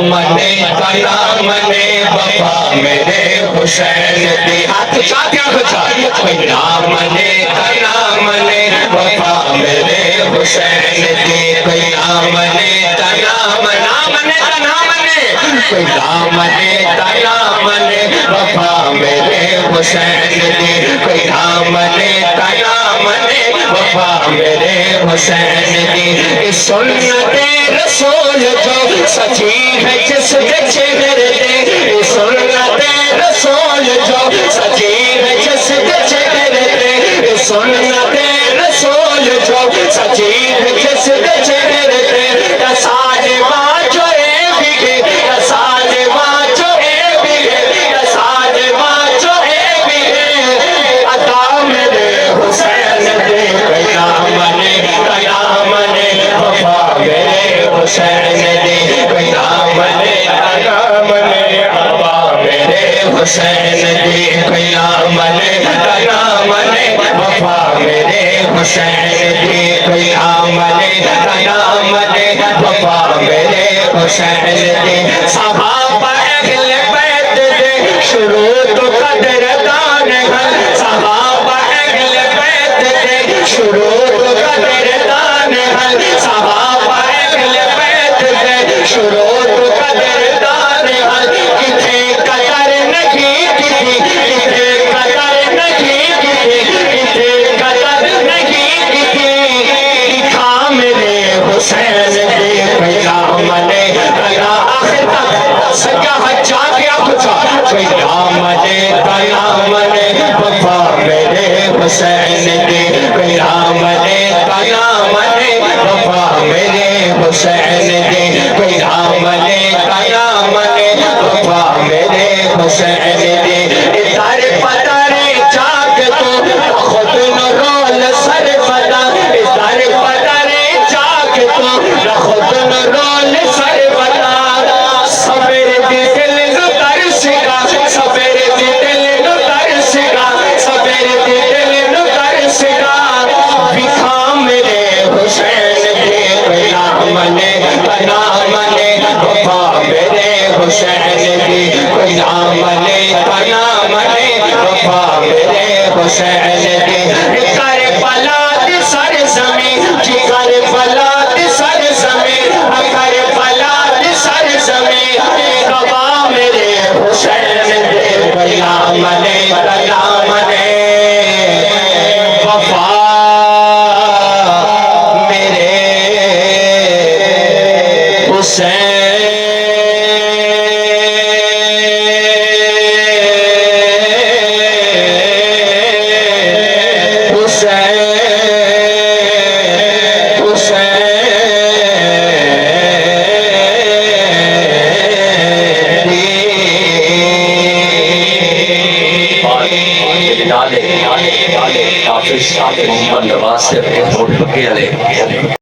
دامن دامن وفا میرے حسین دی ہاتھ چاہتے ہیں کوئی دامن دامن وفا میرے حسین دی کوئی دامن دامن کوئی دامن دامن وفا میرے حسین دی کوئی دامن دامن وفا میرے حسین دی سنت رسول جو سچی ہے جس کے چہرے دے سنت رسول جو سچی ہے جس کے چہرے دے سنت رسول جو سچی ہے جس کے چہرے دے ساج باجو اے بگے ساج باجو اے بگے ساج باجو اے بگے عطا میرے حسین دے قیامن قیامن وفا میرے حسین دے قیامن قیامن وفا میرے حسین دے قیامن قیامن وفا میرے حسین دے قیامن قیامن وفا میرے حسین دے صحابہ اہل بیت دے شروع تو قدردان ہیں صحابہ اہل بیت دے شروع تو قدردان ہیں صحابہ اہل بیت دے شروع تو قدردان ہیں کتھے قدر نہیں کتھی کتھے قدر نہیں کتھی کتھے قدر نہیں کتھی لکھا میرے حسین دے قیامن آخر تک سجا حجا کیا کچھا قیامن قیامن وفا میرے حسین دے قیامن قیامن وفا میرے حسین دے قیامن قیامن وفا میرے حسین دے در پدر جاگ تو خود نرول سر پدا در پدر جاگ تو خود نرول سر پدا سبر دی دل نو ترسگا سبر دی دل نو ترسگا سبر دی دل نو ترسگا بکھا میرے حسین دے قیامن قیامن وفا میرے حسین دے قیامن قیامن وفا میرے حسین دے کربلا دی سرزمین جی کربلا دی سرزمین کربلا دی سرزمین گواہ میرے حسین دے قیامن قیامن وفا میرے حسین محمد نواز سے